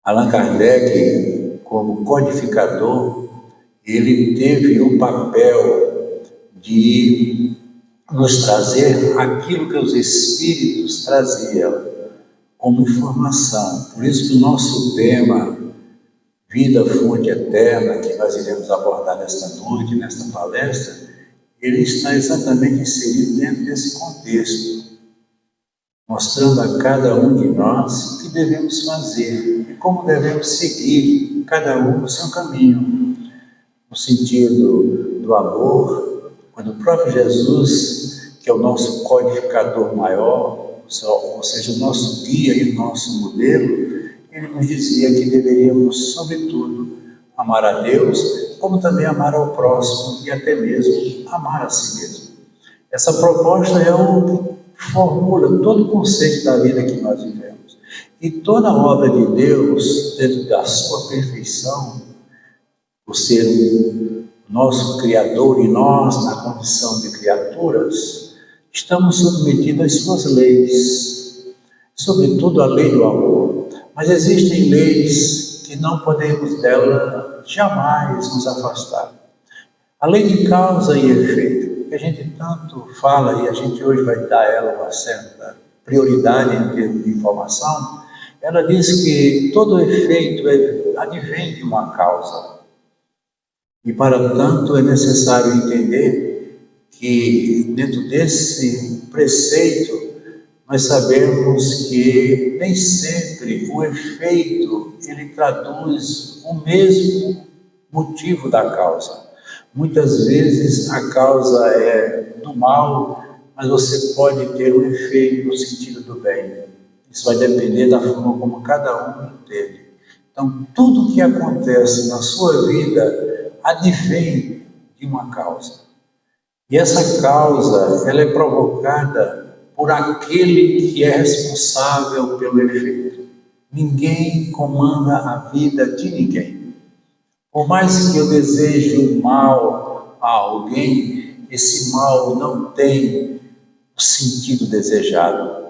Allan Kardec, como codificador, ele teve o papel de nos trazer aquilo que os espíritos traziam como informação. Por isso que o nosso tema, Vida, Fonte Eterna, que nós iremos abordar nesta noite, nesta palestra, ele está exatamente inserido dentro desse contexto, mostrando a cada um de nós o que devemos fazer e como devemos seguir, cada um no seu caminho, no sentido do amor, quando o próprio Jesus, que é o nosso codificador maior, ou seja, o nosso guia e o nosso modelo, ele nos dizia que deveríamos, sobretudo, amar a Deus, como também amar ao próximo e até mesmo amar a si mesmo. Essa proposta é o que formula todo o conceito da vida que nós vivemos. E toda a obra de Deus, dentro da sua perfeição, por ser o nosso Criador e nós, na condição de criaturas, estamos submetidos às suas leis, sobretudo a lei do amor. Mas existem leis que não podemos dela jamais nos afastar. A lei de causa e efeito, que a gente tanto fala e a gente hoje vai dar a ela uma certa prioridade em termos de informação, ela diz que todo efeito advém de uma causa. E para tanto é necessário entender que dentro desse preceito nós sabemos que nem sempre o efeito ele traduz o mesmo motivo da causa. Muitas vezes a causa é do mal, mas você pode ter um efeito no sentido do bem. Isso vai depender da forma como cada um entende. Então, tudo que acontece na sua vida advém de uma causa. E essa causa, ela é provocada por aquele que é responsável pelo efeito. Ninguém comanda a vida de ninguém. Por mais que eu deseje o mal a alguém, esse mal não tem o sentido desejado.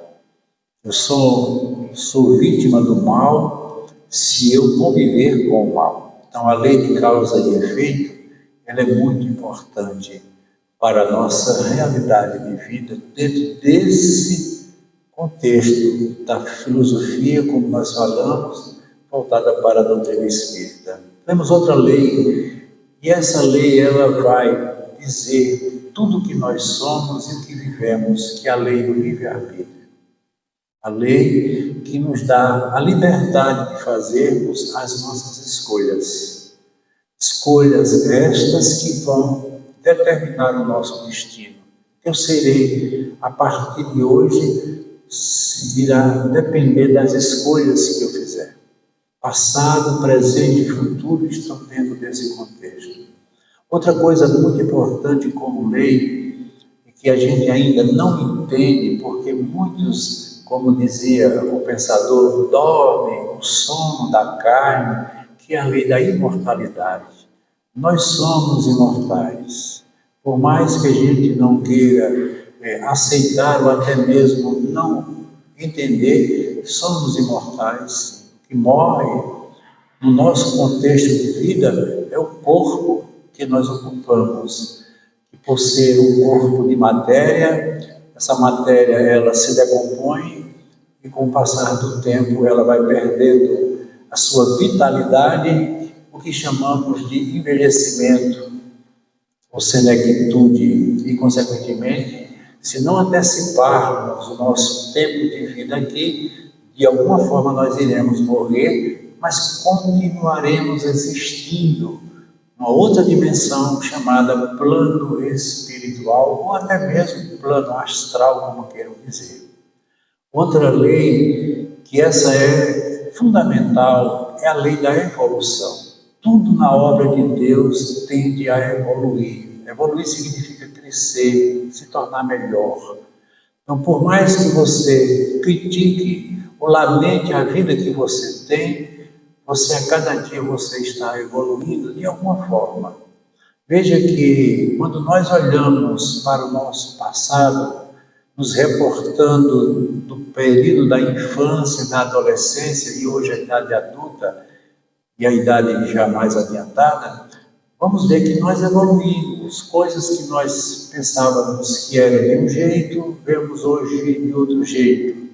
Eu sou vítima do mal se eu conviver com o mal. Então, a lei de causa e efeito, ela é muito importante para a nossa realidade de vida dentro desse contexto da filosofia, como nós falamos, voltada para a doutrina espírita. Temos outra lei, e essa lei ela vai dizer tudo o que nós somos e o que vivemos, que é a lei do livre-arbítrio. A lei que nos dá a liberdade de fazermos as nossas escolhas. Escolhas estas que vão determinar o nosso destino. Eu serei, a partir de hoje, irá depender das escolhas que eu fizer. Passado, presente e futuro estão dentro desse contexto. Outra coisa muito importante como lei, que a gente ainda não entende, porque muitos, como dizia o pensador, dormem o sono da carne, que é a lei da imortalidade. Nós somos imortais. Por mais que a gente não queira aceitar ou até mesmo não entender, somos imortais. O que morre no nosso contexto de vida é o corpo que nós ocupamos. E por ser um corpo de matéria, essa matéria ela se decompõe e com o passar do tempo ela vai perdendo a sua vitalidade, o que chamamos de envelhecimento ou senectude e, consequentemente, se não anteciparmos o nosso tempo de vida aqui, de alguma forma nós iremos morrer, mas continuaremos existindo uma outra dimensão chamada plano espiritual ou até mesmo plano astral, como queiram dizer. Outra lei, que essa é fundamental, é a lei da evolução. Tudo na obra de Deus tende a evoluir. Evoluir significa crescer, se tornar melhor. Então, por mais que você critique ou lamente a vida que você tem, você a cada dia você está evoluindo de alguma forma. Veja que quando nós olhamos para o nosso passado, nos reportando do período da infância, da adolescência e hoje a idade adulta e a idade já mais adiantada, vamos ver que nós evoluímos. Coisas que nós pensávamos que era de um jeito, vemos hoje de outro jeito.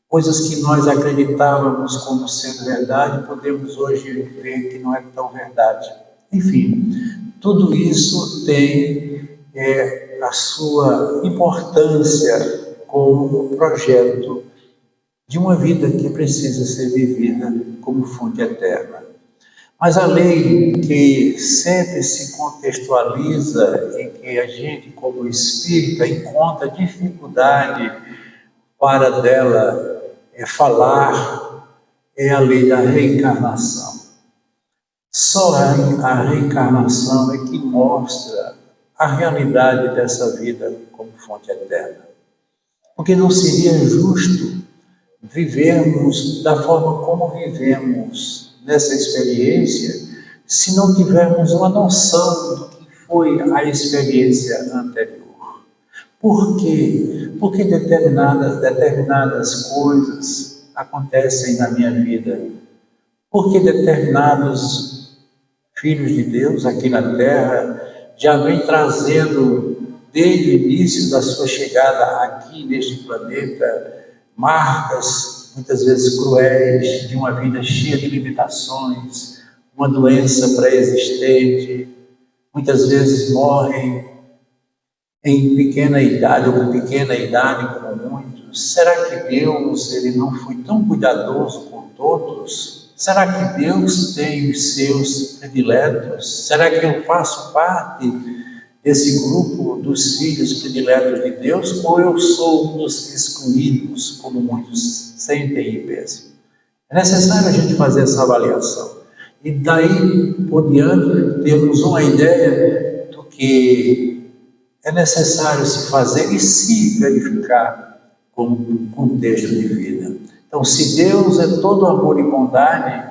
Coisas que nós acreditávamos como sendo verdade, podemos hoje ver que não é tão verdade. Enfim, tudo isso tem a sua importância como projeto de uma vida que precisa ser vivida como fonte eterna. Mas a lei que sempre se contextualiza em que a gente, como espírita, encontra dificuldade para dela falar, é a lei da reencarnação. Só a reencarnação é que mostra a realidade dessa vida como fonte eterna. Porque não seria justo vivermos da forma como vivemos nessa experiência se não tivermos uma noção do que foi a experiência anterior. Por quê? Porque determinadas coisas acontecem na minha vida. Porque determinados filhos de Deus aqui na Terra já vem trazendo, desde o início da sua chegada aqui neste planeta, marcas, muitas vezes cruéis, de uma vida cheia de limitações, uma doença pré-existente, muitas vezes morrem em pequena idade, ou com pequena idade como muitos. Será que Deus ele não foi tão cuidadoso com todos? Será que Deus tem os seus prediletos? Será que eu faço parte desse grupo dos filhos prediletos de Deus, ou eu sou um dos excluídos, como muitos sentem e pensam? É necessário a gente fazer essa avaliação. E daí por diante temos uma ideia do que é necessário se fazer e se verificar como contexto de vida. Então, se Deus é todo amor e bondade,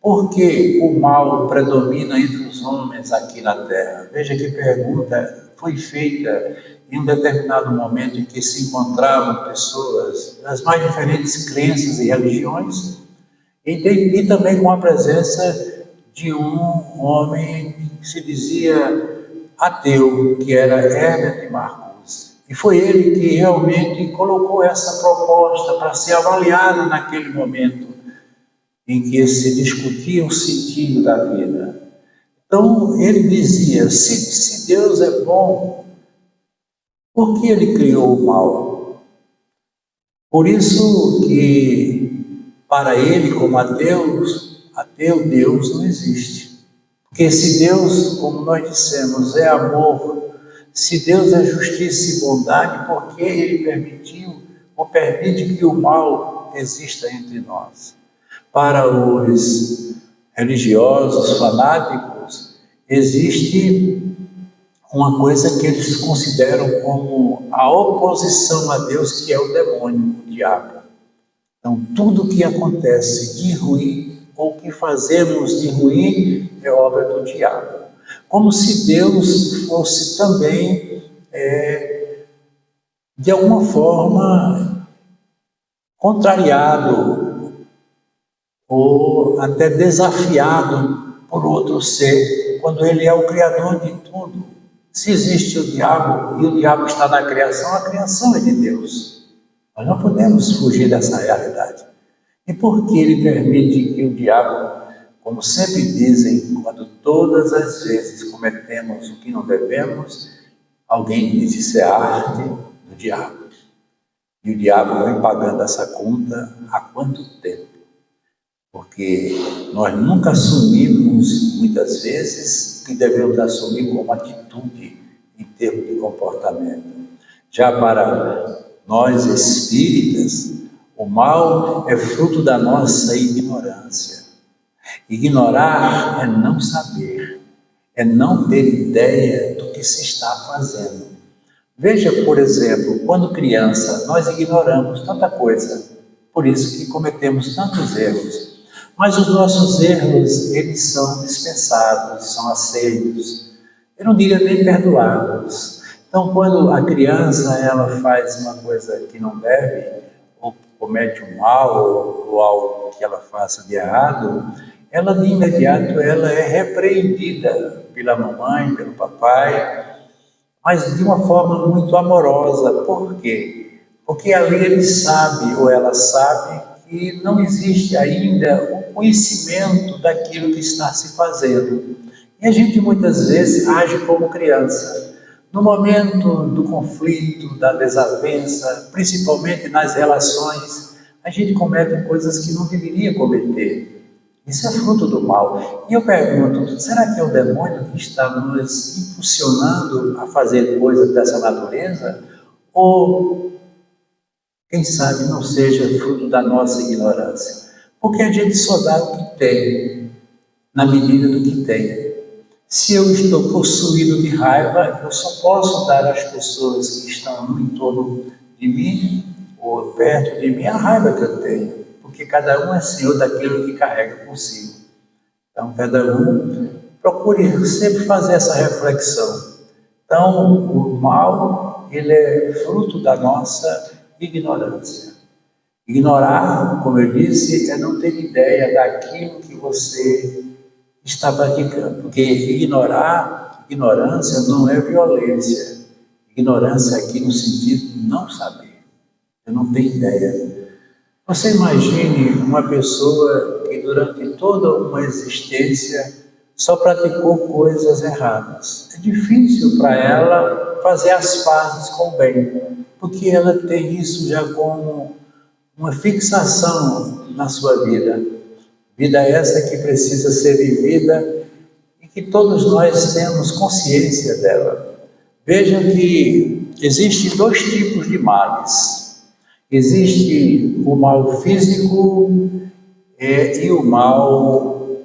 por que o mal predomina entre os homens aqui na Terra? Veja que pergunta foi feita em um determinado momento em que se encontravam pessoas das mais diferentes crenças e religiões, e também com a presença de um homem que se dizia ateu, que era Herbert Marcuse. E foi ele que realmente colocou essa proposta para ser avaliada naquele momento em que se discutia o sentido da vida. Então, ele dizia, se Deus é bom, por que ele criou o mal? Por isso que, para ele, como ateu, Deus não existe. Porque se Deus, como nós dissemos, é amor, se Deus é justiça e bondade, por que ele permitiu ou permite que o mal exista entre nós? Para os religiosos, fanáticos, existe uma coisa que eles consideram como a oposição a Deus, que é o demônio, o diabo. Então, tudo que acontece de ruim, ou que fazemos de ruim, é obra do diabo. Como se Deus fosse também, de alguma forma, contrariado ou até desafiado por outro ser, quando ele é o criador de tudo. Se existe o diabo e o diabo está na criação, a criação é de Deus. Nós não podemos fugir dessa realidade. E por que ele permite que o diabo, como sempre dizem, quando todas as vezes cometemos o que não devemos, alguém diz isso é arte do diabo. E o diabo vem pagando essa conta há quanto tempo? Porque nós nunca assumimos, muitas vezes, o que devemos assumir como atitude em termos de comportamento. Já para nós espíritas, o mal é fruto da nossa ignorância. Ignorar é não saber, é não ter ideia do que se está fazendo. Veja, por exemplo, quando criança, nós ignoramos tanta coisa, por isso que cometemos tantos erros. Mas os nossos erros, eles são dispensados, são aceitos. Eu não diria nem perdoados. Então, quando a criança ela faz uma coisa que não deve, ou comete um mal, ou algo que ela faça de errado, ela de imediato ela é repreendida pela mamãe, pelo papai, mas de uma forma muito amorosa. Por quê? Porque ali ele sabe, ou ela sabe, que não existe ainda o conhecimento daquilo que está se fazendo. E a gente muitas vezes age como criança. No momento do conflito, da desavença, principalmente nas relações, a gente comete coisas que não deveria cometer. Isso é fruto do mal. E eu pergunto, será que é o demônio que está nos impulsionando a fazer coisas dessa natureza? Ou, quem sabe, não seja fruto da nossa ignorância? Porque a gente só dá o que tem, na medida do que tem. Se eu estou possuído de raiva, eu só posso dar às pessoas que estão no entorno de mim, ou perto de mim, a raiva que eu tenho. Porque cada um é senhor daquilo que carrega consigo. Então, cada um procure sempre fazer essa reflexão. Então, o mal, ele é fruto da nossa ignorância. Ignorar, como eu disse, é não ter ideia daquilo que você está praticando. Porque ignorância não é violência. Ignorância aqui no sentido de não saber. Eu não tenho ideia. Você imagine uma pessoa que durante toda uma existência só praticou coisas erradas. É difícil para ela fazer as pazes com o bem, porque ela tem isso já como uma fixação na sua vida. Vida essa que precisa ser vivida e que todos nós temos consciência dela. Vejam que existem dois tipos de males. Existe o mal físico e o mal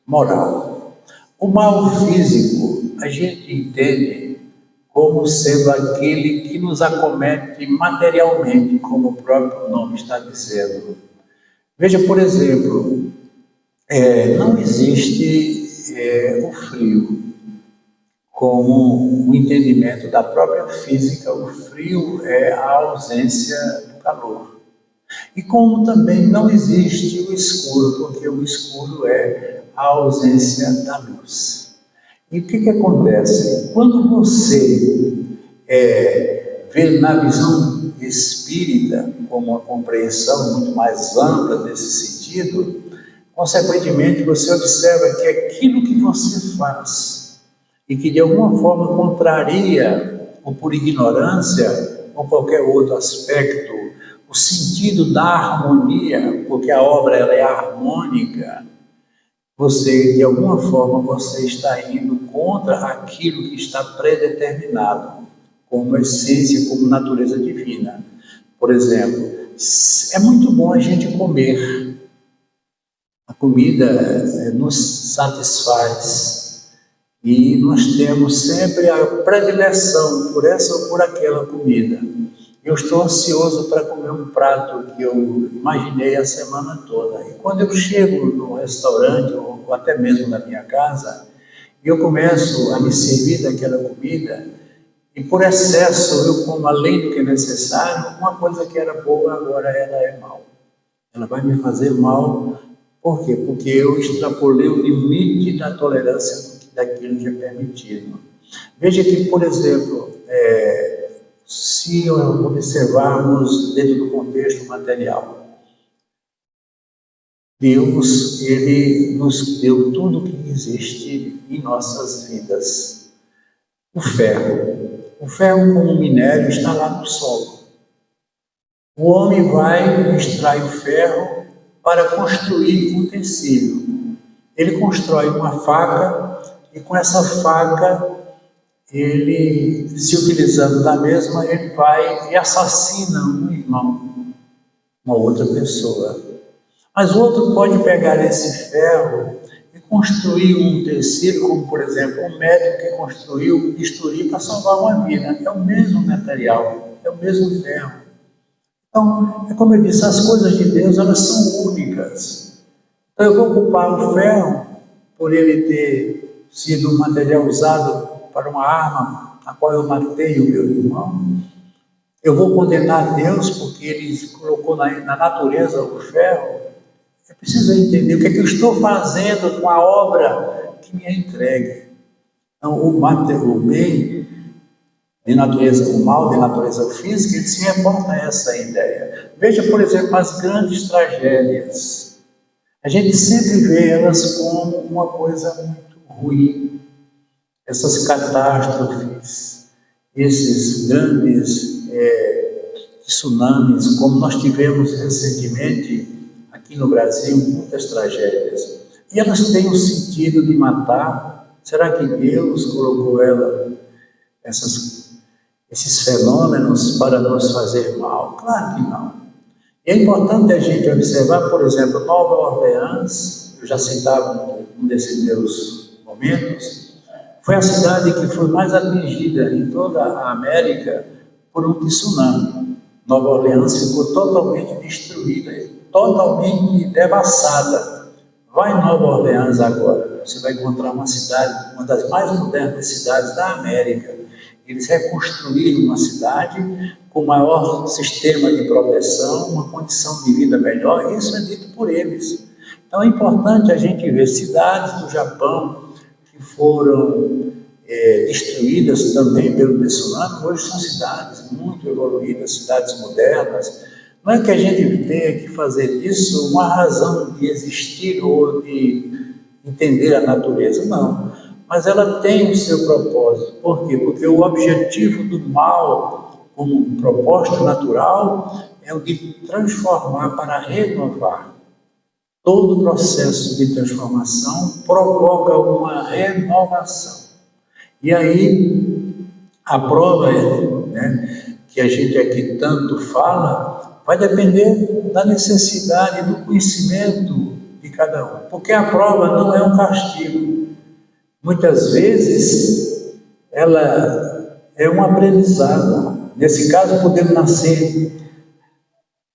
moral. O mal físico a gente entende como sendo aquele que nos acomete materialmente, como o próprio nome está dizendo. Veja, por exemplo, não existe o frio como o entendimento da própria física. O frio é a ausência do calor. E como também não existe o escuro, porque o escuro é a ausência da luz. E o que acontece? Quando você vê na visão espírita, como uma compreensão muito mais ampla desse sentido, consequentemente você observa que aquilo que você faz e que de alguma forma contraria, ou por ignorância, ou qualquer outro aspecto, o sentido da harmonia, porque a obra ela é harmônica, você, de alguma forma, você está indo contra aquilo que está predeterminado, como essência, como natureza divina. Por exemplo, é muito bom a gente comer. A comida nos satisfaz e nós temos sempre a predileção por essa ou por aquela comida. Eu estou ansioso para comer um prato que eu imaginei a semana toda. E quando eu chego no restaurante ou até mesmo na minha casa, eu começo a me servir daquela comida e por excesso eu como além do que é necessário, uma coisa que era boa agora ela é mal. Ela vai me fazer mal. Por quê? Porque eu extrapolei o limite da tolerância daquilo que é permitido. Veja que, por exemplo, se observarmos dentro do contexto material, Deus, Ele nos deu tudo o que existe em nossas vidas. O ferro como minério está lá no solo. O homem vai e extrai o ferro para construir um utensílio. Ele constrói uma faca e com essa faca, ele, se utilizando da mesma, ele vai e assassina um irmão, uma outra pessoa. Mas o outro pode pegar esse ferro e construir um utensílio, como por exemplo, um médico que construiu um bisturi para salvar uma vida. É o mesmo material, é o mesmo ferro. Então, é como eu disse, as coisas de Deus, elas são únicas. Então, eu vou culpar o ferro por ele ter sido um material usado para uma arma a qual eu matei o meu irmão, eu vou condenar Deus porque Ele colocou na natureza o ferro. É preciso entender o que é que eu estou fazendo com a obra que me é entregue. Então, o bem de natureza, o mal de natureza física, ele se reporta a essa ideia. Veja, por exemplo, as grandes tragédias. A gente sempre vê elas como uma coisa muito ruim. Essas catástrofes, esses grandes tsunamis, como nós tivemos recentemente aqui no Brasil, muitas tragédias. E elas têm o sentido de matar. Será que Deus colocou esses fenômenos para nos fazer mal? Claro que não. E é importante a gente observar, por exemplo, Nova Orleans, eu já citava um desses meus momentos, foi a cidade que foi mais atingida em toda a América por um tsunami. Nova Orleans ficou totalmente destruída, totalmente devassada. Vai em Nova Orleans agora, você vai encontrar uma cidade, uma das mais modernas cidades da América. Eles reconstruíram uma cidade com maior sistema de proteção, uma condição de vida melhor, e isso é dito por eles. Então é importante a gente ver cidades do Japão que foram destruídas também pelo tsunami, hoje são cidades muito evoluídas, cidades modernas. Não é que a gente tenha que fazer disso uma razão de existir ou de entender a natureza, não. Mas ela tem o seu propósito. Por quê? Porque o objetivo do mal, como propósito natural, é o de transformar para renovar. Todo processo de transformação provoca uma renovação. E aí, a prova que a gente aqui tanto fala, vai depender da necessidade, do conhecimento de cada um. Porque a prova não é um castigo. Muitas vezes, ela é um aprendizado. Nesse caso, podemos nascer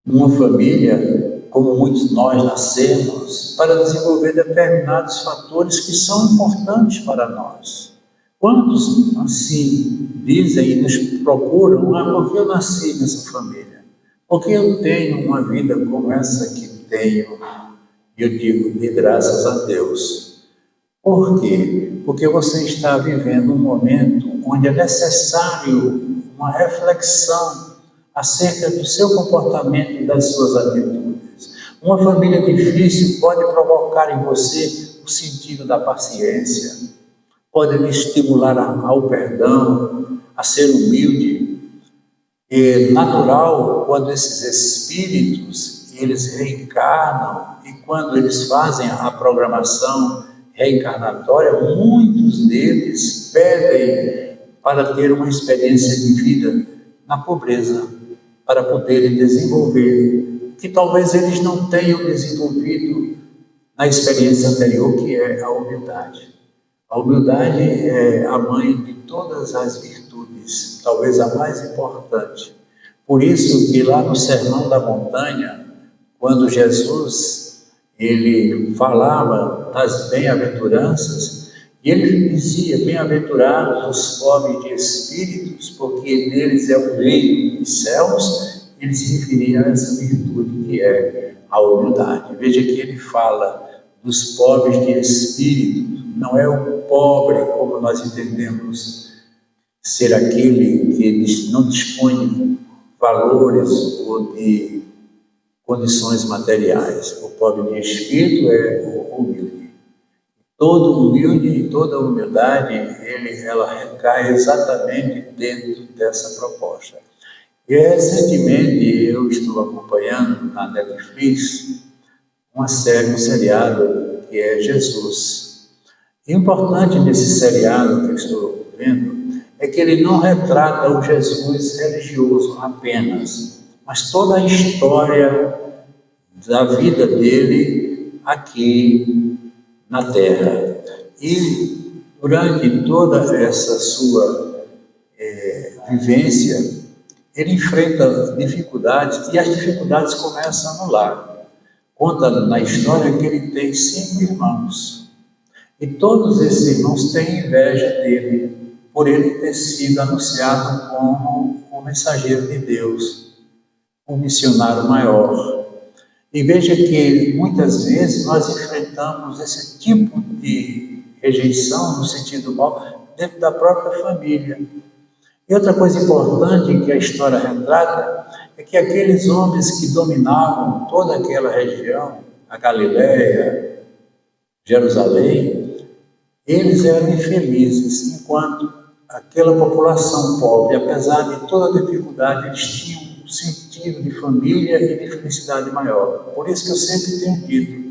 numa família, como muitos nós nascemos, para desenvolver determinados fatores que são importantes para nós. Quantos, assim, dizem e nos procuram, porque eu nasci nessa família? Porque eu tenho uma vida como essa que tenho? E eu digo, de graças a Deus. Por quê? Porque você está vivendo um momento onde é necessário uma reflexão acerca do seu comportamento e das suas atitudes. Uma família difícil pode provocar em você o sentido da paciência, pode lhe estimular ao perdão, a ser humilde. É natural quando esses espíritos, eles reencarnam e quando eles fazem a programação reencarnatória, muitos deles pedem para ter uma experiência de vida na pobreza, para poderem desenvolver, que talvez eles não tenham desenvolvido na experiência anterior, que é a humildade. A humildade é a mãe de todas as virtudes, talvez a mais importante. Por isso que lá no Sermão da Montanha, quando Jesus ele falava das bem-aventuranças, e ele dizia, bem-aventurados os pobres de espíritos, porque deles é o reino dos céus, ele se referia a essa virtude que é a humildade. Veja que ele fala dos pobres de espírito, não é o pobre como nós entendemos ser aquele que não dispõe de valores ou de condições materiais. O pobre de espírito é o humilde. Todo humilde e toda humildade, ela recai exatamente dentro dessa proposta. E recentemente eu estou acompanhando na Netflix um seriado que é Jesus. E o importante nesse seriado que eu estou vendo é que ele não retrata o Jesus religioso apenas, mas toda a história da vida dele aqui na Terra. E durante toda essa sua vivência, ele enfrenta dificuldades e as dificuldades começam no lar. Conta na história que ele tem 5 irmãos. E todos esses irmãos têm inveja dele, por ele ter sido anunciado como o mensageiro de Deus, o missionário maior. E veja que muitas vezes nós enfrentamos esse tipo de rejeição, no sentido mal, dentro da própria família. E outra coisa importante que a história retrata é que aqueles homens que dominavam toda aquela região, a Galiléia, Jerusalém, eles eram infelizes, enquanto aquela população pobre, apesar de toda a dificuldade, eles tinham um sentido de família e de felicidade maior. Por isso que eu sempre tenho dito,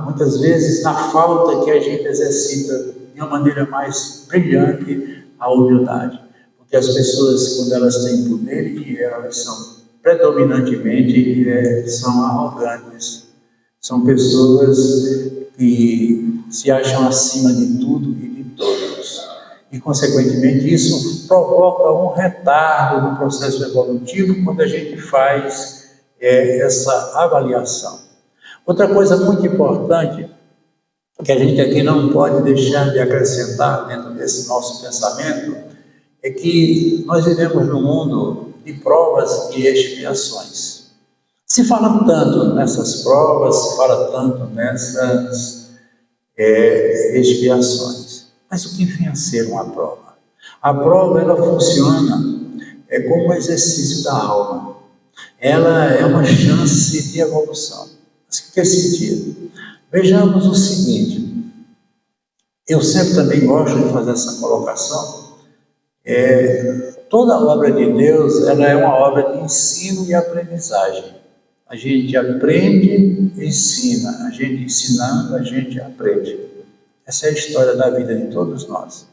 muitas vezes na falta que a gente exercita de uma maneira mais brilhante a humildade. Porque as pessoas, quando elas têm poder e dinheiro, elas são predominantemente são arrogantes. São pessoas que se acham acima de tudo e de todos. E, consequentemente, isso provoca um retardo no processo evolutivo quando a gente faz essa avaliação. Outra coisa muito importante que a gente aqui não pode deixar de acrescentar dentro desse nosso pensamento é que nós vivemos num mundo de provas e expiações. Se fala tanto nessas provas, se fala tanto nessas expiações. Mas o que vem a ser uma prova? A prova, ela funciona como um exercício da alma. Ela é uma chance de evolução. Mas em que sentido? Vejamos o seguinte, eu sempre também gosto de fazer essa colocação, toda a obra de Deus, ela é uma obra de ensino e aprendizagem. A gente aprende e ensina, a gente ensinando, a gente aprende. Essa é a história da vida de todos nós.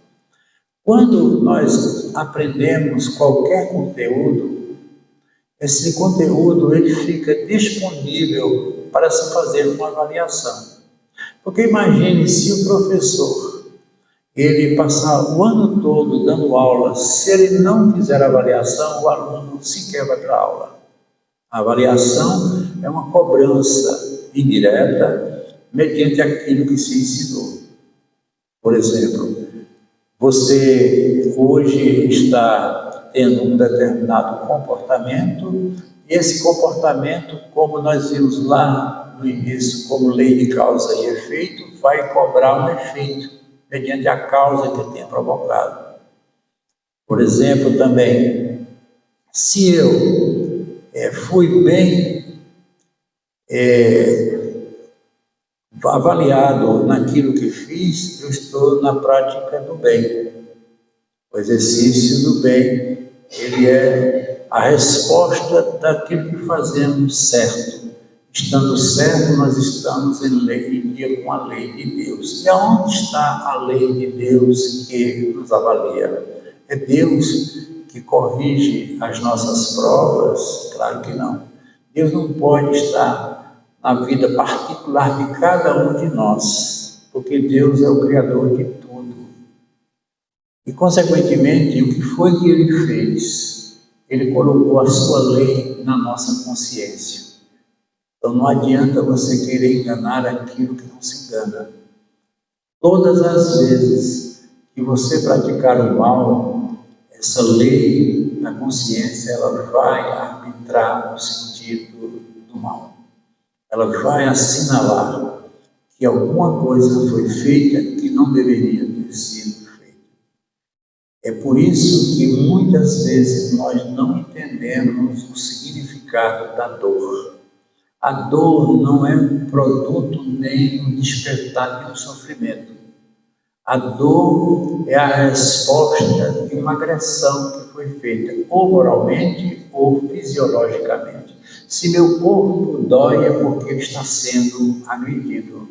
Quando nós aprendemos qualquer conteúdo, esse conteúdo ele fica disponível para se fazer uma avaliação. Porque imagine se o professor, ele passar o ano todo dando aula, se ele não fizer avaliação, o aluno sequer vai para a aula. A avaliação é uma cobrança indireta mediante aquilo que se ensinou. Por exemplo, você hoje está tendo um determinado comportamento, e esse comportamento, como nós vimos lá no início, como lei de causa e efeito, vai cobrar um efeito, mediante a causa que tenha provocado. Por exemplo, também, se eu fui bem avaliado naquilo que fiz, eu estou na prática do bem. O exercício do bem, ele é a resposta daquilo que fazemos certo. Estando certo, nós estamos em dia com a lei de Deus. E aonde está a lei de Deus que nos avalia? É Deus que corrige as nossas provas? Claro que não. Deus não pode estar na vida particular de cada um de nós, porque Deus é o Criador de tudo. E, consequentemente, o que foi que Ele fez? Ele colocou a sua lei na nossa consciência. Então, não adianta você querer enganar aquilo que não se engana. Todas as vezes que você praticar o mal, essa lei na consciência, ela vai arbitrar no sentido do mal. Ela vai assinalar que alguma coisa foi feita que não deveria ter sido feita. É por isso que muitas vezes nós não entendemos o significado da dor. A dor não é um produto nem um despertar de um sofrimento. A dor é a resposta de uma agressão que foi feita ou moralmente ou fisiologicamente. Se meu corpo dói é porque ele está sendo agredido.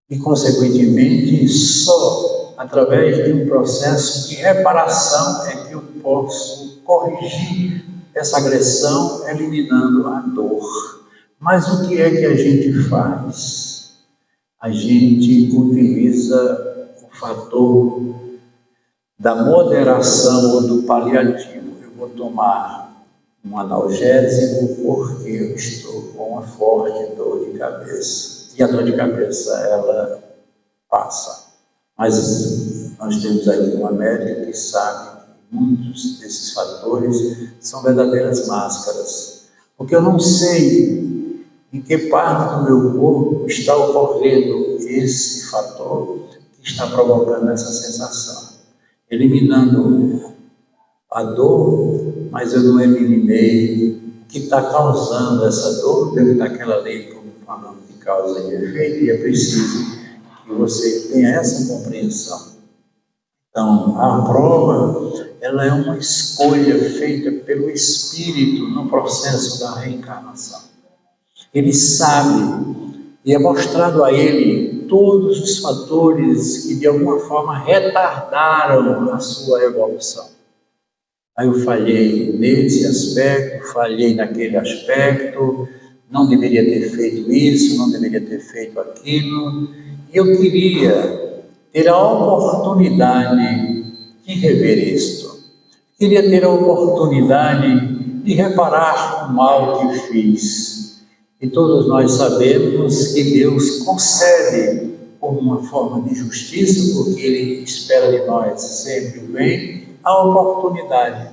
E, consequentemente, só através de um processo de reparação é que eu posso corrigir essa agressão, eliminando a dor. Mas o que é que a gente faz? A gente utiliza o fator da moderação ou do paliativo. Eu vou tomar um analgésico porque eu estou com uma forte dor de cabeça. E a dor de cabeça, ela passa. Mas Nós temos aqui uma médica que sabe que muitos desses fatores são verdadeiras máscaras, porque eu não sei em que parte do meu corpo está ocorrendo esse fator que está provocando essa sensação. Eliminando a dor, mas eu não eliminei o que está causando essa dor dentro daquela lei, como falamos, de causa e efeito, e é preciso que você tenha essa compreensão. Então, a prova, ela é uma escolha feita pelo Espírito no processo da reencarnação. Ele sabe, e é mostrado a ele todos os fatores que de alguma forma retardaram a sua evolução. Aí eu falhei nesse aspecto, falhei naquele aspecto, não deveria ter feito isso, não deveria ter feito aquilo, e eu queria ter a oportunidade de rever isto. Queria ter a oportunidade de reparar o mal que fiz. E todos nós sabemos que Deus concede como uma forma de justiça, porque Ele espera de nós sempre o bem, a oportunidade.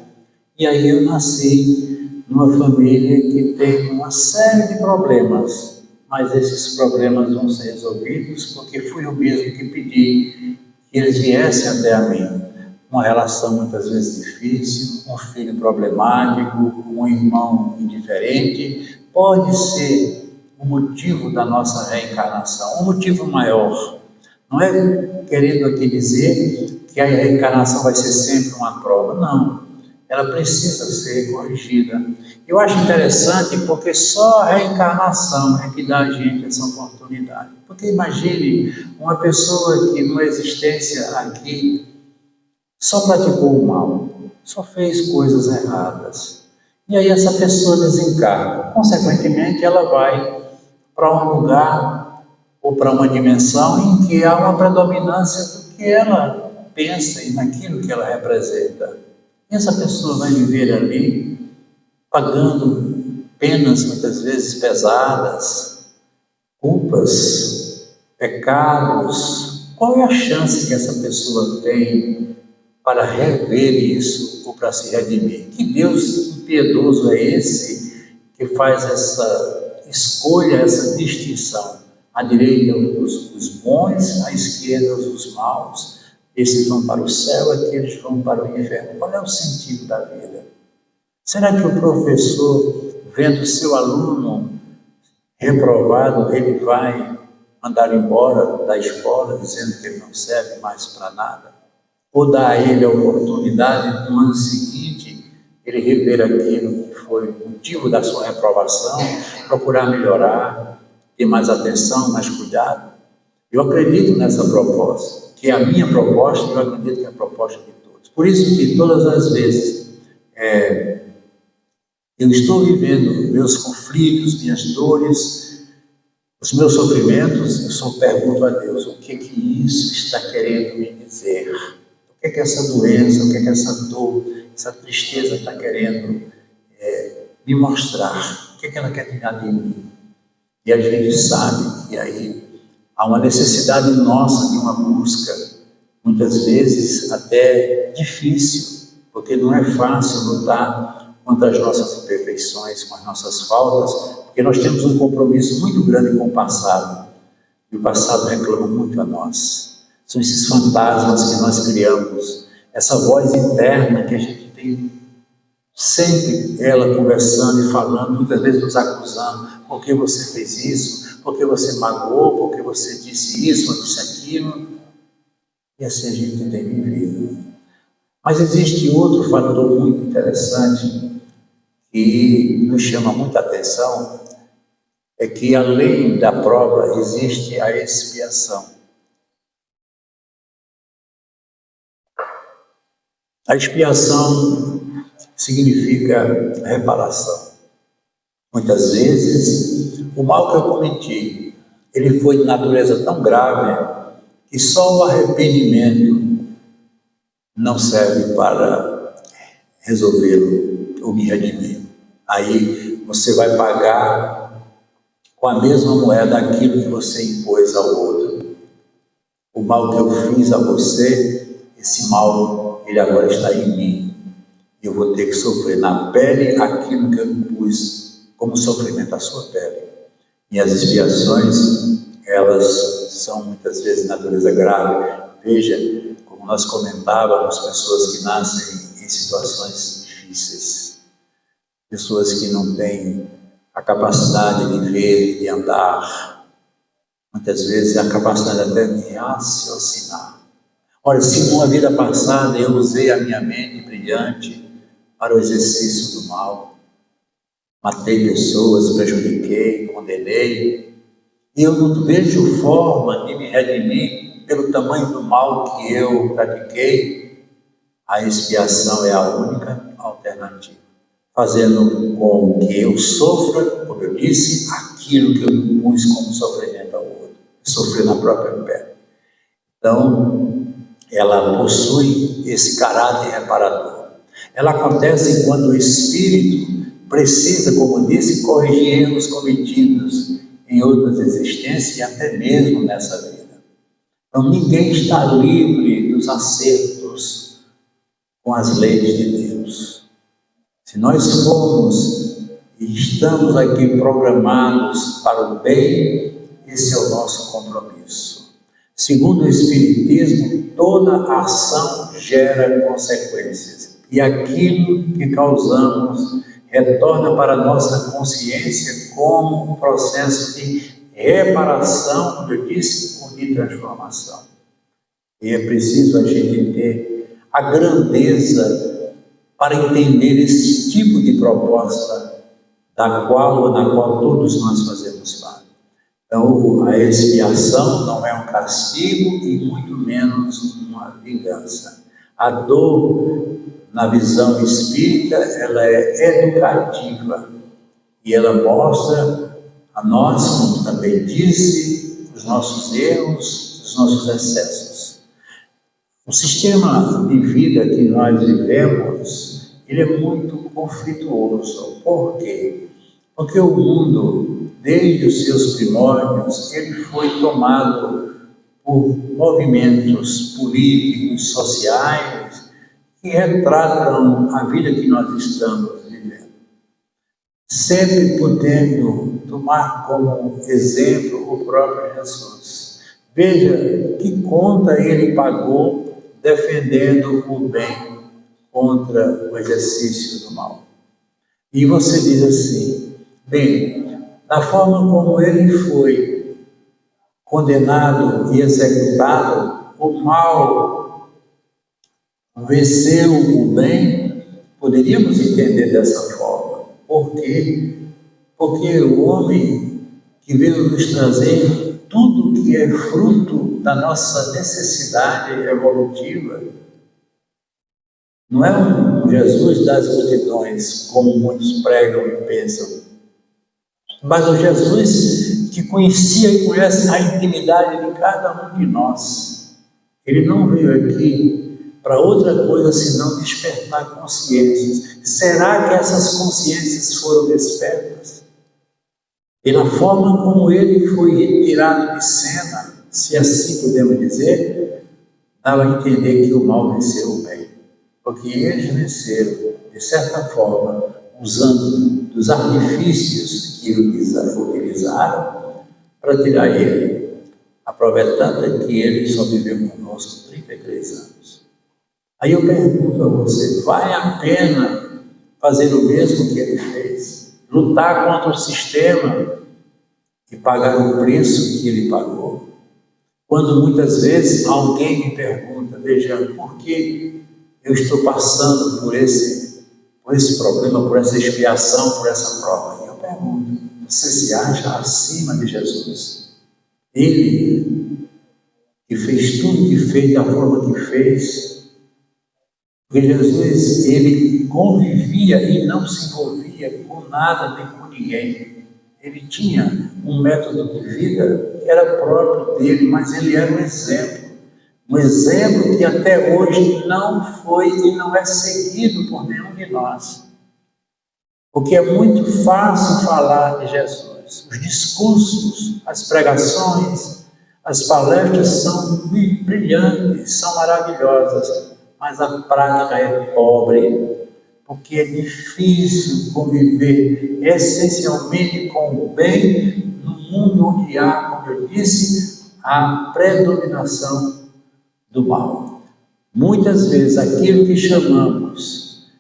E aí eu nasci numa família que tem uma série de problemas, mas esses problemas vão ser resolvidos porque fui eu mesmo que pedi que eles viessem até a mim. Uma relação muitas vezes difícil, um filho problemático, um irmão indiferente, pode ser o motivo da nossa reencarnação, um motivo maior. Não é querendo aqui dizer que a reencarnação vai ser sempre uma prova, não. Ela precisa ser corrigida. Eu acho interessante porque só a reencarnação é que dá a gente essa oportunidade. Porque imagine uma pessoa que numa existência aqui só praticou o mal, só fez coisas erradas. E aí essa pessoa desencarna. Consequentemente, ela vai para um lugar ou para uma dimensão em que há uma predominância do que ela pensa e naquilo que ela representa. E essa pessoa vai viver ali, pagando penas muitas vezes pesadas, culpas, pecados. Qual é a chance que essa pessoa tem para rever isso ou para se redimir? Que Deus impiedoso é esse que faz essa escolha, essa distinção? À direita os bons, à esquerda os maus. Esses vão para o céu, aqueles vão para o inferno. Qual é o sentido da vida? Será que o professor, vendo seu aluno reprovado, ele vai mandar embora da escola, dizendo que ele não serve mais para nada? Ou dar a ele a oportunidade, no ano seguinte, ele rever aquilo que foi o motivo da sua reprovação, procurar melhorar, ter mais atenção, mais cuidado? Eu acredito nessa proposta, que é a minha proposta, e eu acredito que é a proposta de todos. Por isso que todas as vezes eu estou vivendo meus conflitos, minhas dores, os meus sofrimentos, eu só pergunto a Deus, o que isso está querendo me dizer? O que essa doença, o que essa dor, essa tristeza está querendo me mostrar? O que ela quer tirar de mim? E a gente sabe que aí há uma necessidade nossa de uma busca, muitas vezes até difícil, porque não é fácil lutar contra as nossas imperfeições, com as nossas faltas, porque nós temos um compromisso muito grande com o passado, e o passado reclama muito a nós. São esses fantasmas que nós criamos, essa voz interna que a gente tem sempre ela conversando e falando, muitas vezes nos acusando, por que você fez isso, por que você magoou, por que você disse isso ou disse aquilo, e assim a gente tem vivido. Mas existe outro fator muito interessante que nos chama muita atenção, é que além da prova existe a expiação. A expiação significa reparação. Muitas vezes, o mal que eu cometi, ele foi de natureza tão grave que só o arrependimento não serve para resolvê-lo ou me redimir. Aí você vai pagar com a mesma moeda aquilo que você impôs ao outro. O mal que eu fiz a você, esse mal, ele agora está em mim. Eu vou ter que sofrer na pele aquilo que eu impus como sofrimento à sua pele. E as expiações, elas são muitas vezes de natureza grave. Veja, como nós comentávamos, pessoas que nascem em situações difíceis, pessoas que não têm a capacidade de ver, de andar, muitas vezes a capacidade até de raciocinar. Ora, se numa vida passada eu usei a minha mente brilhante para o exercício do mal, matei pessoas, prejudiquei, condenei, e eu não vejo forma de me redimir pelo tamanho do mal que eu pratiquei, a expiação é a única alternativa, fazendo com que eu sofra, como eu disse, aquilo que eu impus como sofrimento ao outro, sofrer na própria pele. Então, ela possui esse caráter reparador. Ela acontece quando o espírito precisa, como disse, corrigir erros cometidos em outras existências e até mesmo nessa vida. Então, ninguém está livre dos acertos com as leis de Deus. Se nós formos e estamos aqui programados para o bem, esse é o nosso compromisso. Segundo o Espiritismo, toda ação gera consequências. E aquilo que causamos retorna para a nossa consciência como um processo de reparação, como eu disse, ou de transformação. E é preciso a gente ter a grandeza para entender esse tipo de proposta na qual todos nós fazemos parte. Então, a expiação não é um castigo e muito menos uma vingança. A dor, na visão espírita, ela é educativa e ela mostra a nós, como também disse, os nossos erros, os nossos excessos. O sistema de vida que nós vivemos, ele é muito conflituoso. Por quê? Porque o mundo, desde os seus primórdios, ele foi tomado por movimentos políticos, sociais, que retratam a vida que nós estamos vivendo. Sempre podendo tomar como exemplo o próprio Jesus. Veja que conta ele pagou defendendo o bem contra o exercício do mal. E você diz assim, bem, da forma como ele foi condenado e executado, o mal venceu o bem, poderíamos entender dessa forma. Por quê? Porque o homem que veio nos trazer tudo que é fruto da nossa necessidade evolutiva, não é um Jesus das multidões, como muitos pregam e pensam, mas o Jesus que conhecia e conhece a intimidade de cada um de nós. Ele não veio aqui para outra coisa senão despertar consciências. Será que essas consciências foram despertas? Pela forma como ele foi retirado de cena, se assim podemos dizer, dava a entender que o mal venceu o bem. Porque eles venceram, de certa forma, usando dos artifícios que utilizaram para tirar ele. A prova é tanta que ele só viveu conosco 33 anos. Aí eu pergunto a você, vale a pena fazer o mesmo que ele fez? Lutar contra o sistema e pagar o preço que ele pagou? Quando muitas vezes alguém me pergunta, veja, por que eu estou passando por esse problema, por essa expiação, por essa prova? E eu pergunto, você se acha acima de Jesus? Ele que fez tudo que fez, da forma que fez, porque Jesus, ele convivia e não se envolvia com nada nem com ninguém. Ele tinha um método de vida que era próprio dele, mas ele era um exemplo que até hoje não foi e não é seguido por nenhum de nós. Porque é muito fácil falar de Jesus. Os discursos, as pregações, As palestras são brilhantes, são maravilhosas, mas a prática é pobre, porque é difícil conviver essencialmente com o bem no mundo onde há, como eu disse, a predominação do mal. Muitas vezes aquilo que chamamos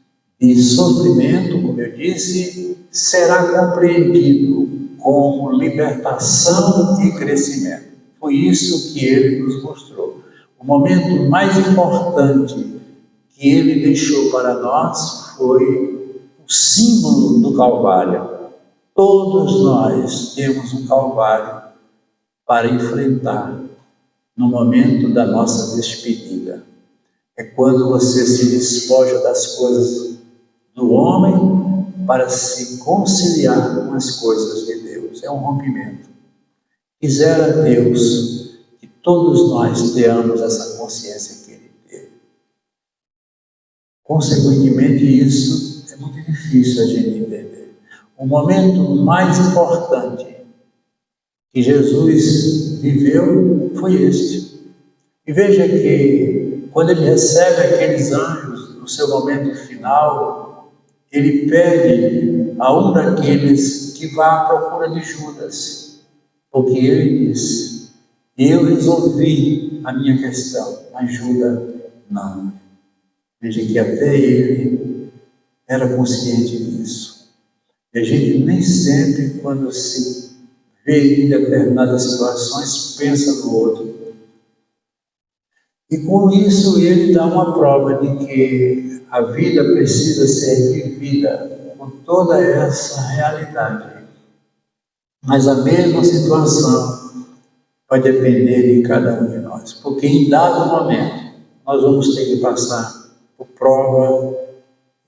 de sofrimento, como eu disse, será compreendido como libertação e crescimento. Foi isso que ele nos mostrou. O momento mais importante que ele deixou para nós foi o símbolo do Calvário. Todos nós temos um Calvário para enfrentar no momento da nossa despedida. É quando você se despoja das coisas do homem para se conciliar com as coisas de Deus. É um rompimento. Quisera Deus que todos nós tenhamos essa consciência que Ele teve. Consequentemente, isso é muito difícil a gente entender. O momento mais importante que Jesus viveu foi este. E veja que quando Ele recebe aqueles anjos no seu momento final, Ele pede a um daqueles que vá à procura de Judas. Porque ele disse, eu resolvi a minha questão, mas Judas não. Veja que até ele era consciente disso. E a gente nem sempre, quando se vê em determinadas situações, pensa no outro. E com isso ele dá uma prova de que a vida precisa ser vivida com toda essa realidade. Mas a mesma situação vai depender de cada um de nós, porque em dado momento nós vamos ter que passar por prova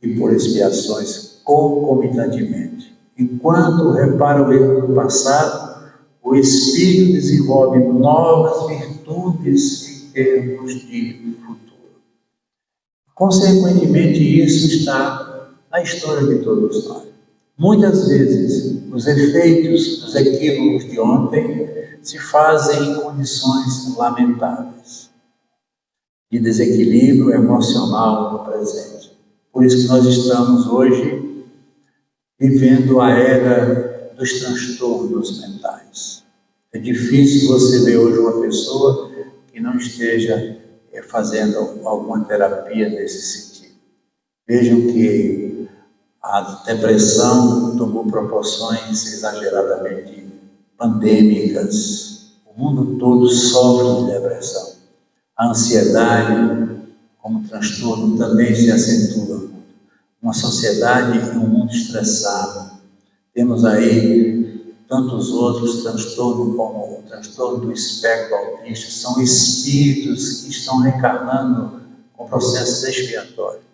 e por expiações concomitantemente. Enquanto repara o erro do passado, o Espírito desenvolve novas virtudes em termos de futuro. Consequentemente, isso está na história de todos nós. Muitas vezes, os efeitos dos equívocos de ontem se fazem em condições lamentáveis, de desequilíbrio emocional no presente. Por isso que nós estamos hoje vivendo a era dos transtornos mentais. É difícil você ver hoje uma pessoa que não esteja fazendo alguma terapia nesse sentido. Vejam que a depressão tomou proporções exageradamente pandêmicas. O mundo todo sofre de depressão. A ansiedade, como transtorno, também se acentua. Uma sociedade e um mundo estressado. Temos aí tantos outros transtornos, como o transtorno do espectro autista. São espíritos que estão reencarnando com processos expiatórios.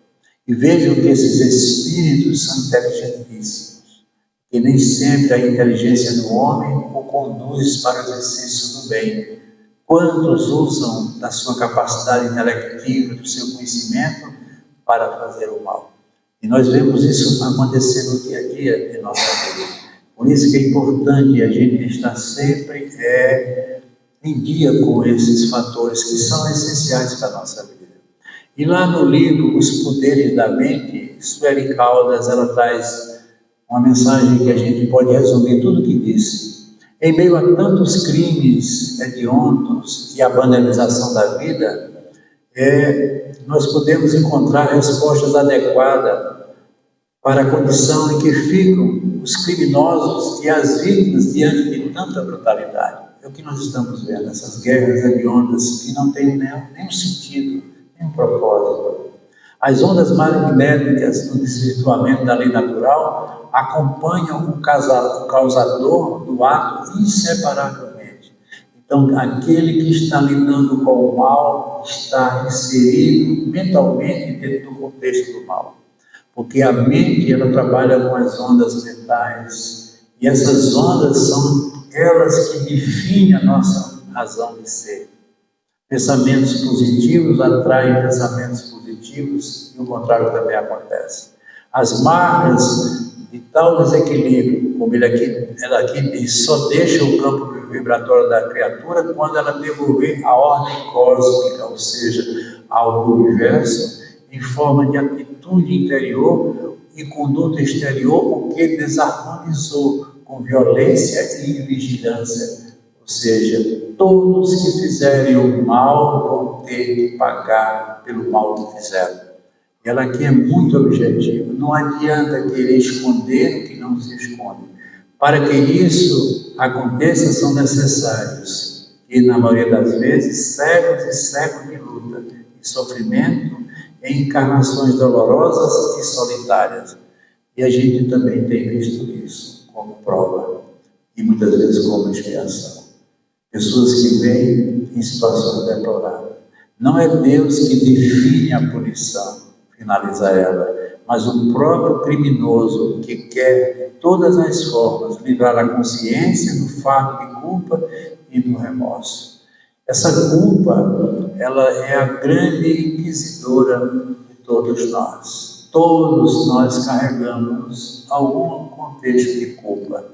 E vejam que esses espíritos são inteligentíssimos, e nem sempre a inteligência do homem o conduz para os exercícios do bem. Quantos usam da sua capacidade intelectiva, do seu conhecimento, para fazer o mal? E nós vemos isso acontecer no dia a dia de nossa vida. Por isso que é importante a gente estar sempre em dia com esses fatores que são essenciais para a nossa vida. E lá no livro Os Poderes da Mente, Sueli Caldas, ela traz uma mensagem que a gente pode resumir tudo o que disse. Em meio a tantos crimes hediondos e a banalização da vida, nós podemos encontrar respostas adequadas para a condição em que ficam os criminosos e as vítimas diante de tanta brutalidade. É o que nós estamos vendo, essas guerras hediondas que não têm nenhum sentido, um propósito. As ondas magnéticas no desvirtuamento da lei natural acompanham o causador do ato inseparavelmente. Então, aquele que está lidando com o mal está inserido mentalmente dentro do contexto do mal. Porque a mente, ela trabalha com as ondas mentais, e essas ondas são elas que definem a nossa razão de ser. Pensamentos positivos atraem pensamentos positivos e o contrário também acontece. As marcas de tal desequilíbrio, como ela aqui diz, só deixam o campo vibratório da criatura quando ela devolver a ordem cósmica, ou seja, ao universo, em forma de atitude interior e conduta exterior, o que desarmonizou com violência e vigilância. Ou seja, todos que fizerem o mal vão ter que pagar pelo mal que fizeram. Ela aqui é muito objetiva. Não adianta querer esconder o que não se esconde. Para que isso aconteça, são necessários, e na maioria das vezes, séculos e séculos de luta e sofrimento, em encarnações dolorosas e solitárias. E a gente também tem visto isso como prova, e muitas vezes como expiação. Pessoas que vêm em situações deploráveis. Não é Deus que define a punição, finaliza ela, mas o próprio criminoso que quer, de todas as formas, livrar a consciência do fardo de culpa e do remorso. Essa culpa, ela é a grande inquisidora de todos nós. Todos nós carregamos algum contexto de culpa.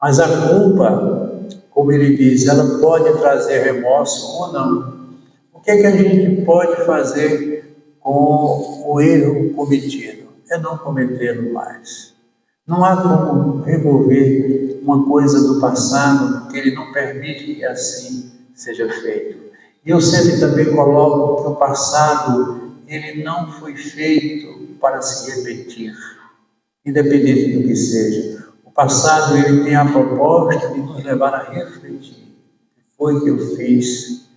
Mas a culpa, como ele diz, ela pode trazer remorso ou não. O que é que a gente pode fazer com o erro cometido? É não cometê-lo mais. Não há como remover uma coisa do passado, porque ele não permite que assim seja feito. E eu sempre também coloco que o passado, ele não foi feito para se repetir, independente do que seja. O passado, ele tem a proposta de nos levar a refletir. O que foi que eu fiz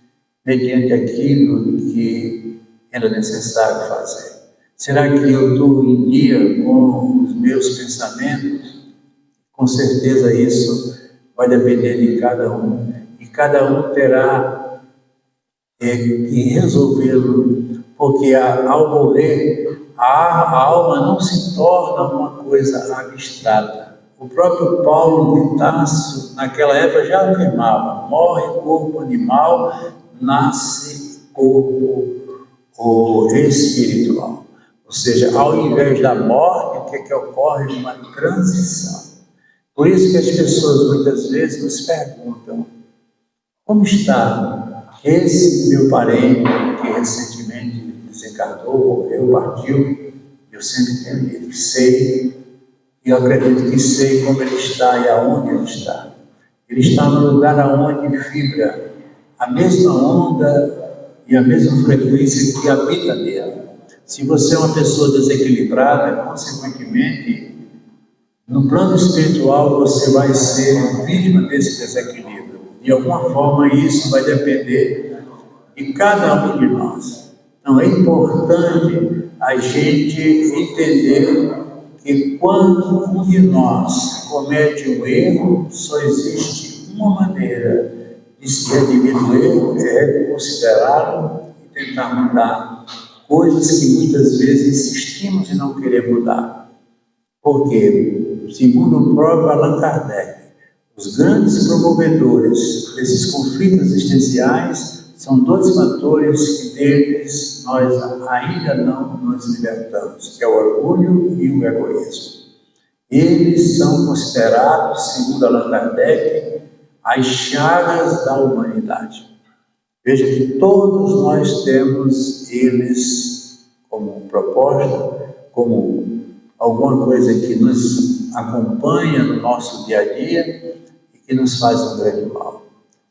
mediante aquilo que era necessário fazer? Será que eu estou em dia com os meus pensamentos? Com certeza isso vai depender de cada um. E cada um terá que resolvê-lo, porque ao morrer, a alma não se torna uma coisa abstrata. O próprio Paulo de Tarso, naquela época, já afirmava: morre o corpo animal, nasce corpo espiritual. Ou seja, ao invés da morte, o que ocorre? Uma transição. Por isso que as pessoas muitas vezes nos perguntam: como está esse meu parente que recentemente desencarnou, morreu, partiu? Eu sempre tenho dito, sei, e eu acredito que sei como ele está e aonde ele está. Ele está no lugar aonde vibra a mesma onda e a mesma frequência que habita nele. Se você é uma pessoa desequilibrada, consequentemente, no plano espiritual você vai ser vítima desse desequilíbrio. De alguma forma isso vai depender de cada um de nós. Então é importante a gente entender que quando um de nós comete um erro, só existe uma maneira de se redimir do erro, é considerá-lo e tentar mudar coisas que muitas vezes insistimos em não querer mudar. Porque, segundo o próprio Allan Kardec, os grandes promovedores desses conflitos existenciais são dois fatores que deles nós ainda não nos libertamos, que é o orgulho e o egoísmo. Eles são considerados, segundo Allan Kardec, as chagas da humanidade. Veja que todos nós temos eles como proposta, como alguma coisa que nos acompanha no nosso dia a dia e que nos faz um grande mal.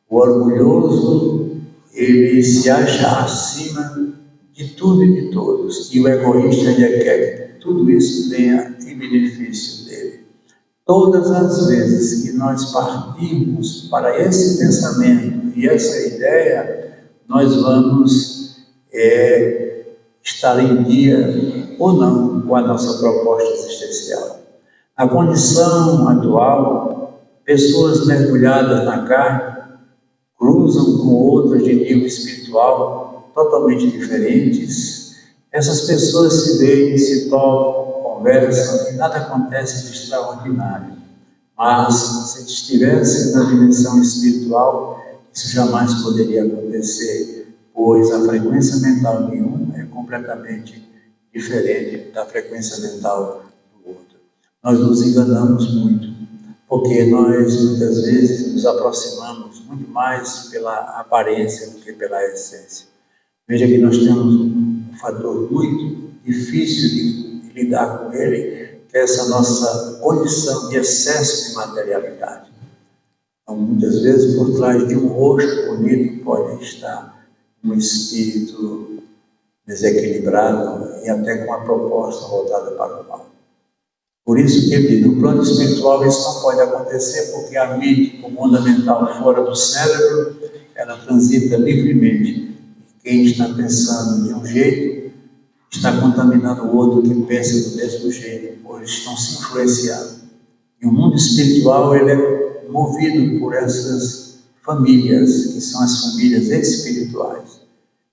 O orgulhoso, ele se acha acima de tudo e de todos, e o egoísta, ele quer que tudo isso venha em benefício dele. Todas as vezes que nós partimos para esse pensamento e essa ideia, nós vamos estar em dia ou não com a nossa proposta existencial. Na condição atual, pessoas mergulhadas na carne cruzam com outras de nível espiritual totalmente diferentes. Essas pessoas se veem, se tocam, conversam e nada acontece de extraordinário. Mas se estivesse na dimensão espiritual, isso jamais poderia acontecer, pois a frequência mental de um é completamente diferente da frequência mental do outro. Nós nos enganamos muito, porque nós muitas vezes nos aproximamos muito mais pela aparência do que pela essência. Veja que nós temos um fator muito difícil de lidar com ele, que é essa nossa condição de excesso de materialidade. Então, muitas vezes, por trás de um rosto bonito pode estar um espírito desequilibrado e até com uma proposta voltada para o mal. Por isso que no plano espiritual isso não pode acontecer, porque a mente, como onda mental fora do cérebro, ela transita livremente. Quem está pensando de um jeito está contaminando o outro que pensa do mesmo jeito, ou eles estão se influenciando. E o mundo espiritual ele é movido por essas famílias, que são as famílias espirituais.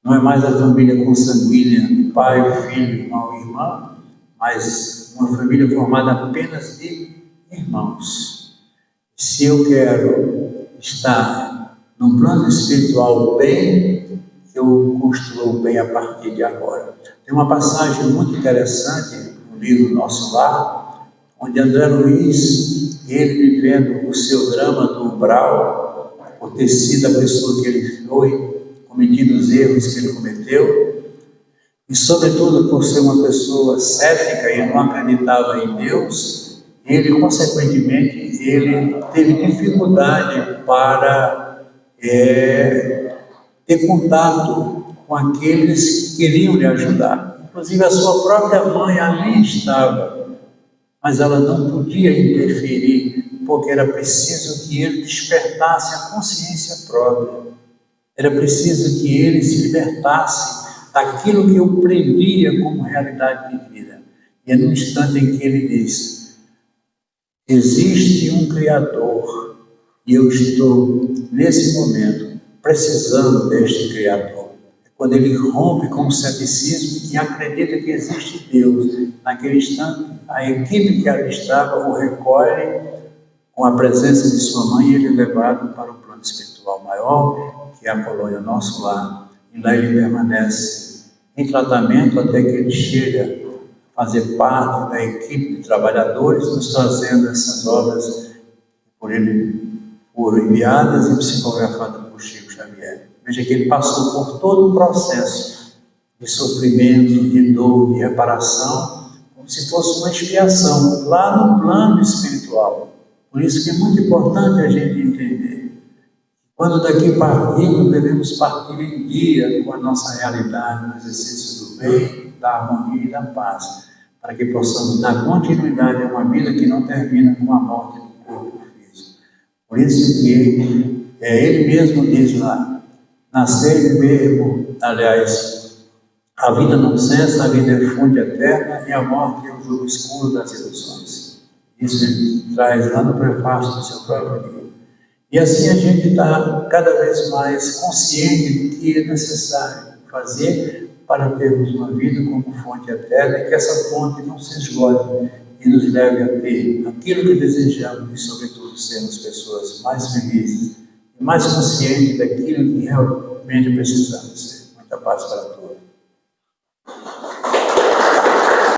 Não é mais a família consanguínea, pai, filho, irmão e irmã, mas uma família formada apenas de irmãos. Se eu quero estar no plano espiritual bem, eu construo bem a partir de agora. Tem uma passagem muito interessante no livro Nosso Lar, onde André Luiz, ele vivendo o seu drama do umbral, por ter sido a pessoa que ele foi, cometido os erros que ele cometeu, e sobretudo por ser uma pessoa cética e não acreditava em Deus, ele, consequentemente, ele teve dificuldade para ter contato com aqueles que queriam lhe ajudar. Inclusive a sua própria mãe ali estava, mas ela não podia interferir, porque era preciso que ele despertasse a consciência própria. Era preciso que ele se libertasse daquilo que o prendia como realidade de vida. E é no instante em que ele diz: existe um Criador, e eu estou, nesse momento, precisando deste Criador. É quando ele rompe com o ceticismo e acredita que existe Deus. Naquele instante, a equipe que ali estava o recolhe com a presença de sua mãe, e ele é levado para o plano espiritual maior, que é a colônia Nosso Lar. E lá ele permanece em tratamento até que ele chega a fazer parte da equipe de trabalhadores, nos trazendo essas obras que por ele foram enviadas e psicografadas por Chico Xavier. Veja que ele passou por todo um processo de sofrimento, de dor, de reparação, como se fosse uma expiação, lá no plano espiritual. Por isso que é muito importante a gente entender. Quando daqui partimos, devemos partir em dia com a nossa realidade, no exercício do bem, da harmonia e da paz, para que possamos dar continuidade a uma vida que não termina com a morte do corpo físico. Por isso que ele mesmo diz lá: nascer e verbo, aliás, a vida não cessa, a vida é fonte eterna e a morte é o jogo escuro das ilusões. Isso ele traz lá no prefácio do seu próprio livro. E assim a gente está cada vez mais consciente do que é necessário fazer para termos uma vida como fonte eterna, e que essa fonte não se esgote e nos leve a ter aquilo que desejamos e, sobretudo, sermos pessoas mais felizes e mais conscientes daquilo que realmente precisamos ser. Muita paz para todos.